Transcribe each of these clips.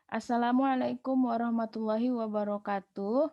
Assalamualaikum warahmatullahi wabarakatuh.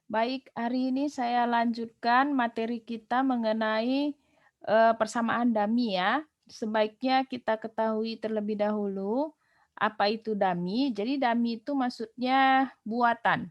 Baik, hari ini saya lanjutkan materi kita mengenai persamaan dummy ya. Sebaiknya kita ketahui terlebih dahulu apa itu dummy. Jadi dummy itu maksudnya buatan.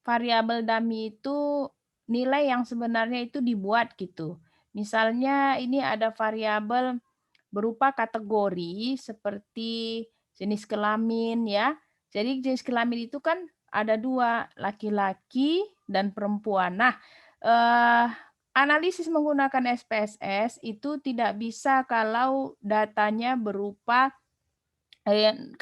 Variabel dummy itu nilai yang sebenarnya itu dibuat gitu. Misalnya ini ada variabel berupa kategori seperti jenis kelamin ya. Jadi jenis kelamin itu kan ada 2 laki-laki dan perempuan. Nah, eee, analisis menggunakan SPSS itu tidak bisa kalau datanya berupa,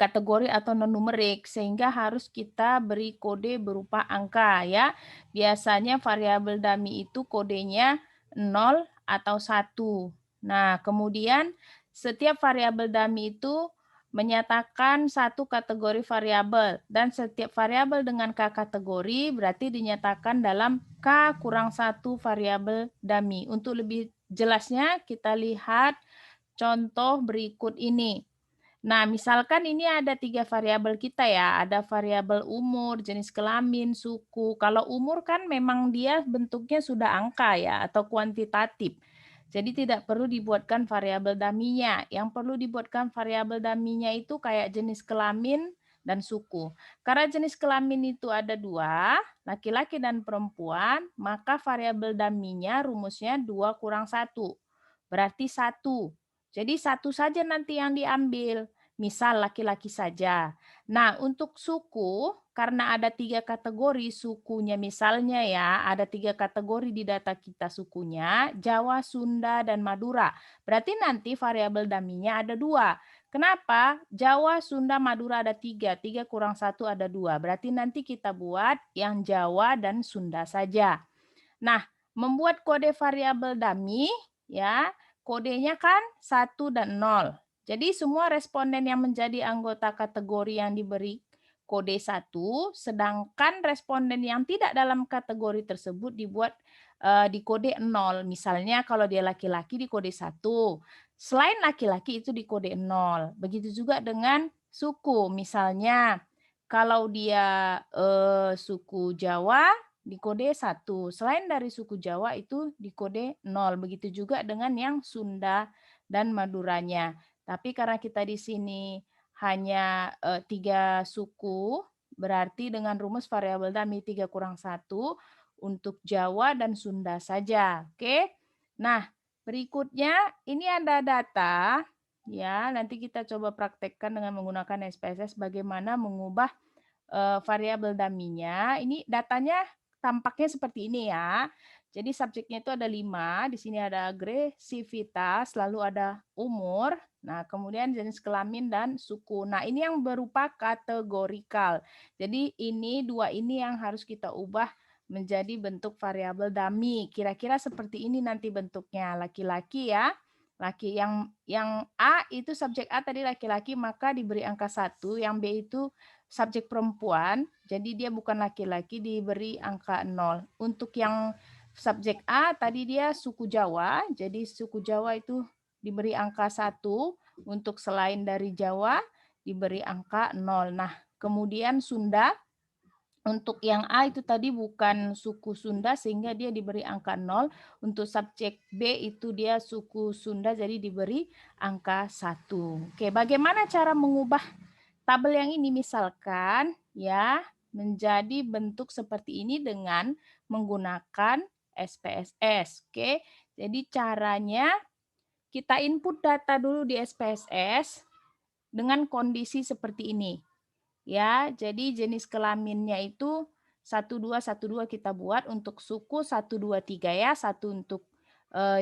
kategori atau non numerik, sehingga harus kita beri kode berupa angka ya. Biasanya variabel dummy itu kodenya 0 atau 1. Nah, kemudian setiap variabel dummy itu menyatakan satu kategori variabel dan setiap variabel dengan K kategori berarti dinyatakan dalam K kurang satu variabel dummy. Untuk lebih jelasnya kita lihat contoh berikut ini. Nah, misalkan ini ada 3 variabel kita ya, ada variabel umur, jenis kelamin, suku. Kalau umur kan memang dia bentuknya sudah angka ya atau kuantitatif. Jadi tidak perlu dibuatkan variabel dummy-nya. Yang perlu dibuatkan variabel dummy-nya itu kayak jenis kelamin dan suku. Karena jenis kelamin itu ada 2, laki-laki dan perempuan, maka variabel dummy-nya rumusnya 2 kurang 1, berarti 1. Jadi 1 saja nanti yang diambil. Misal laki-laki saja. Nah, untuk suku, karena ada 3 kategori sukunya misalnya ya, ada 3 kategori di data kita sukunya, Jawa, Sunda, dan Madura. Berarti nanti variabel dummy-nya ada 2. Kenapa? Jawa, Sunda, Madura ada 3, 3 kurang 1 ada 2. Berarti nanti kita buat yang Jawa dan Sunda saja. Nah, membuat kode variabel dummy ya, kodenya kan 1 dan 0. Jadi semua responden yang menjadi anggota kategori yang diberi kode 1, sedangkan responden yang tidak dalam kategori tersebut dibuat di kode 0. Misalnya kalau dia laki-laki di kode 1, selain laki-laki itu di kode 0. Begitu juga dengan suku. Misalnya kalau dia suku Jawa di kode 1, selain dari suku Jawa itu di kode 0, begitu juga dengan yang Sunda dan Maduranya. Tapi karena kita di sini hanya, 3 suku, berarti dengan rumus variabel dummy 3 kurang 1 untuk Jawa dan Sunda saja, oke? Nah, berikutnya ini ada data, ya, nanti kita coba praktekkan dengan menggunakan SPSS bagaimana mengubah variabel dummy-nya, ini datanya tampaknya seperti ini ya. Jadi subjeknya itu ada 5, di sini ada agresivitas, lalu ada umur, nah kemudian jenis kelamin dan suku. Nah ini yang berupa kategorikal. Jadi ini 2 ini yang harus kita ubah menjadi bentuk variabel dummy. Kira-kira seperti ini nanti bentuknya, laki-laki ya. Laki yang A itu subjek A tadi laki-laki maka diberi angka 1, yang B itu subjek perempuan, jadi dia bukan laki-laki diberi angka 0. Untuk yang subjek A tadi dia suku Jawa, jadi suku Jawa itu diberi angka 1, untuk selain dari Jawa diberi angka 0. Nah, kemudian Sunda, untuk yang A itu tadi bukan suku Sunda sehingga dia diberi angka 0, untuk subjek B itu dia suku Sunda jadi diberi angka 1. Oke, bagaimana cara mengubah tabel yang ini misalkan ya menjadi bentuk seperti ini dengan menggunakan SPSS. Oke. Jadi caranya kita input data dulu di SPSS dengan kondisi seperti ini. Ya, jadi jenis kelaminnya itu 1212 kita buat untuk suku 123 ya, 1 untuk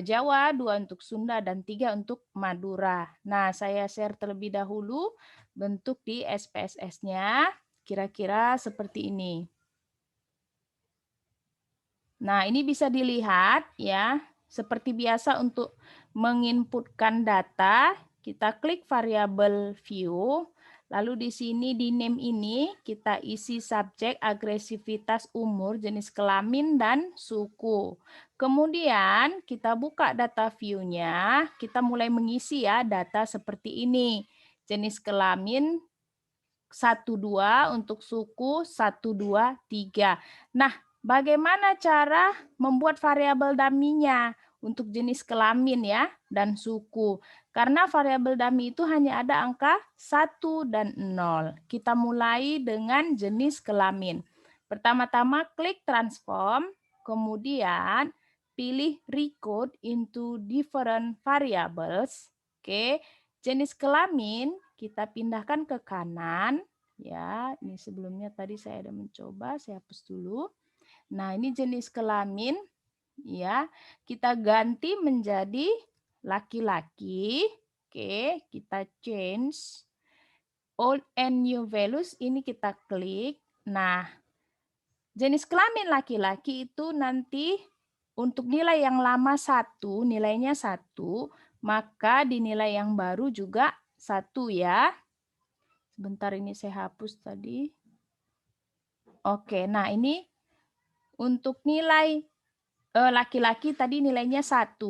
Jawa, 2 untuk Sunda, dan 3 untuk Madura. Nah, saya share terlebih dahulu bentuk di SPSS-nya, kira-kira seperti ini. Nah, ini bisa dilihat ya, seperti biasa untuk menginputkan data, kita klik variabel view, lalu di sini di name ini kita isi subjek, agresivitas, umur, jenis kelamin, dan suku. Kemudian kita buka data view-nya, kita mulai mengisi ya data seperti ini. Jenis kelamin 1, 2, untuk suku 1, 2, 3. Nah, bagaimana cara membuat variabel dummy-nya untuk jenis kelamin ya dan suku? Karena variabel dummy itu hanya ada angka 1 dan 0. Kita mulai dengan jenis kelamin. Pertama-tama klik transform, kemudian pilih recode into different variables. Oke, jenis kelamin kita pindahkan ke kanan. Ya, ini sebelumnya tadi saya ada mencoba, saya hapus dulu. Nah, ini jenis kelamin. Ya, kita ganti menjadi laki-laki. Oke, kita change. Old and new values ini kita klik. Nah, jenis kelamin laki-laki itu nanti untuk nilai yang lama 1, nilainya 1, maka di nilai yang baru juga 1 ya. Sebentar ini saya hapus tadi. Oke, nah ini untuk nilai laki-laki tadi nilainya 1,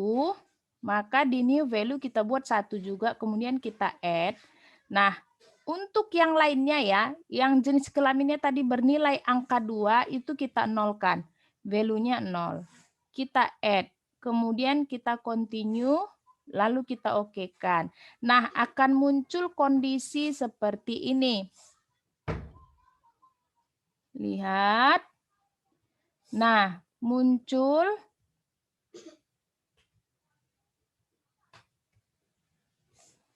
maka di new value kita buat 1 juga, kemudian kita add. Nah, untuk yang lainnya ya, yang jenis kelaminnya tadi bernilai angka 2 itu kita nolkan. Value-nya 0. Kita add, kemudian kita continue, lalu kita okekan. Nah, akan muncul kondisi seperti ini. Lihat. Nah, muncul.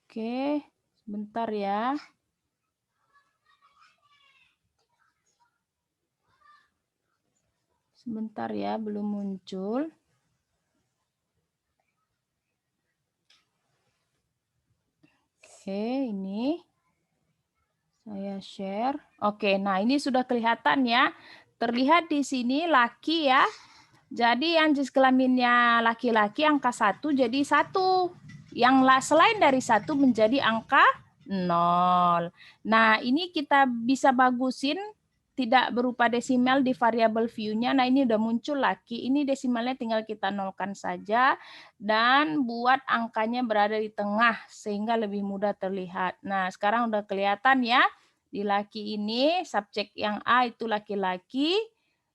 Oke, sebentar ya. Sebentar ya, belum muncul. Oke, ini saya share. Oke, nah ini sudah kelihatan ya. Terlihat di sini laki ya. Jadi yang jenis kelaminnya laki-laki angka 1 jadi 1. Yang selain dari 1 menjadi angka 0. Nah, ini kita bisa bagusin tidak berupa desimal di variabel view-nya. Nah, ini udah muncul laki. Ini desimalnya tinggal kita nolkan saja dan buat angkanya berada di tengah sehingga lebih mudah terlihat. Nah, sekarang udah kelihatan ya. Di laki ini subjek yang A itu laki-laki,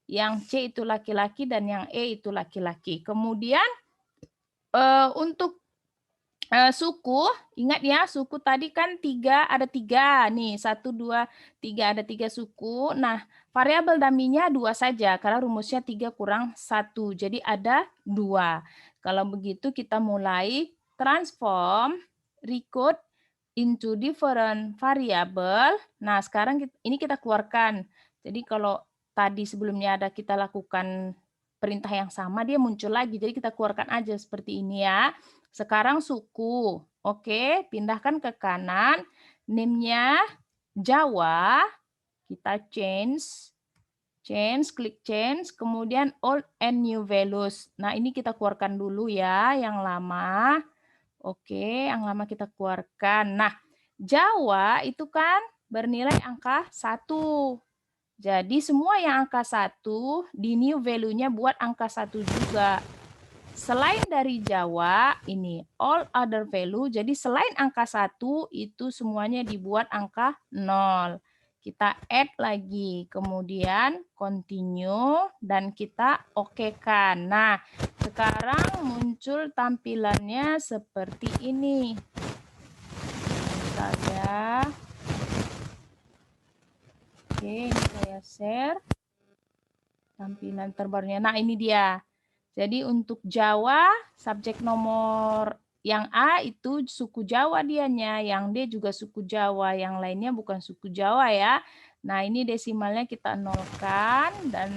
yang C itu laki-laki, dan yang E itu laki-laki. Kemudian untuk suku, ingat ya, suku tadi kan ada 3 nih, 1, 2, 3, ada 3 suku. Nah, variabel dummy-nya 2 saja, karena rumusnya 3 kurang 1, jadi ada 2. Kalau begitu kita mulai transform, recode into different variable. Nah, sekarang ini kita keluarkan. Jadi kalau tadi sebelumnya ada kita lakukan perintah yang sama, dia muncul lagi. Jadi kita keluarkan aja seperti ini ya. Sekarang suku. Oke, pindahkan ke kanan. Name-nya Jawa. Kita change. Klik change. Kemudian old and new values. Nah, ini kita keluarkan dulu ya, yang lama. Oke, yang lama kita keluarkan. Nah, Jawa itu kan bernilai angka 1. Jadi semua yang angka 1, di new value-nya buat angka 1 juga. Selain dari Jawa, ini all other value, jadi selain angka 1, itu semuanya dibuat angka 0. Kita add lagi, kemudian continue, dan kita okekan. Nah, sekarang muncul tampilannya seperti ini. Bentar ya. Oke, ini saya share tampilan terbarunya. Nah, ini dia. Jadi untuk Jawa, subjek nomor yang A itu suku Jawa dianya, yang D juga suku Jawa, yang lainnya bukan suku Jawa ya. Nah, ini desimalnya kita nolkan dan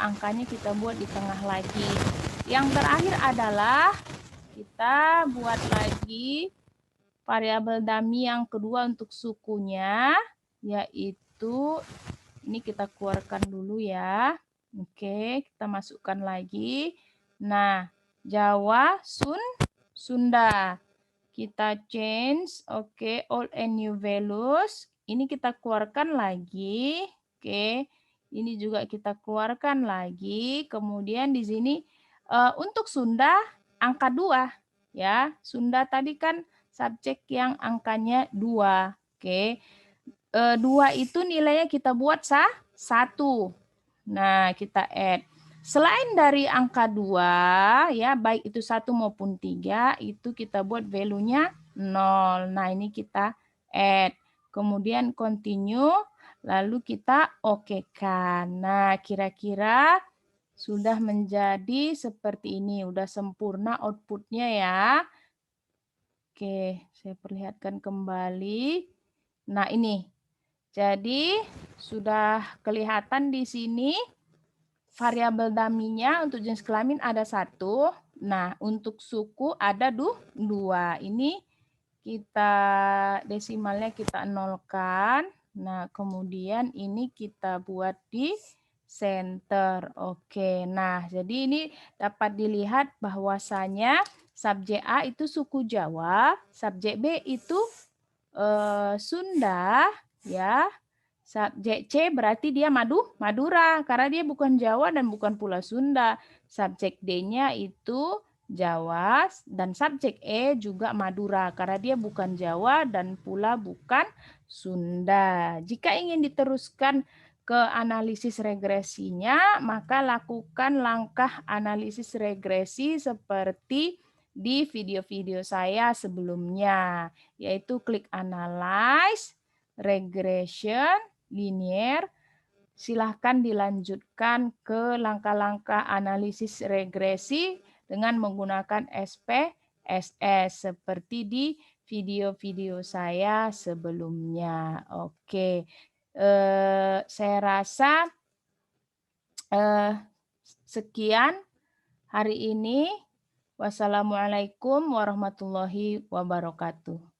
angkanya kita buat di tengah lagi. Yang terakhir adalah kita buat lagi variabel dummy yang kedua untuk sukunya, yaitu ini kita keluarkan dulu ya. Oke, kita masukkan lagi. Nah, Jawa, Sunda. Kita change, oke, old and new values. Ini kita keluarkan lagi. Oke, ini juga kita keluarkan lagi. Kemudian di sini untuk Sunda angka 2 ya. Sunda tadi kan subjek yang angkanya 2. Oke. 2 itu nilainya kita buat 1. Nah, kita add. Selain dari angka 2, ya, baik itu 1 maupun 3, itu kita buat value-nya 0. Nah, ini kita add. Kemudian continue, lalu kita okekan. Nah, kira-kira sudah menjadi seperti ini. Udah sempurna output-nya ya. Oke, saya perlihatkan kembali. Nah, ini. Jadi, sudah kelihatan di sini variabel dummy-nya untuk jenis kelamin ada 1. Nah, untuk suku ada 2. Ini kita desimalnya kita nolkan. Nah, kemudian ini kita buat di center. Oke, nah jadi ini dapat dilihat bahwasanya subjek A itu suku Jawa, subjek B itu Sunda, ya. Subjek C berarti dia Madura karena dia bukan Jawa dan bukan pula Sunda. Subjek D-nya itu Jawa dan subjek E juga Madura karena dia bukan Jawa dan pula bukan Sunda. Jika ingin diteruskan ke analisis regresinya, maka lakukan langkah analisis regresi seperti di video-video saya sebelumnya, yaitu klik analyze, regression, linear. Silahkan dilanjutkan ke langkah-langkah analisis regresi dengan menggunakan SPSS seperti di video-video saya sebelumnya. Oke, saya rasa sekian hari ini. Wassalamualaikum warahmatullahi wabarakatuh.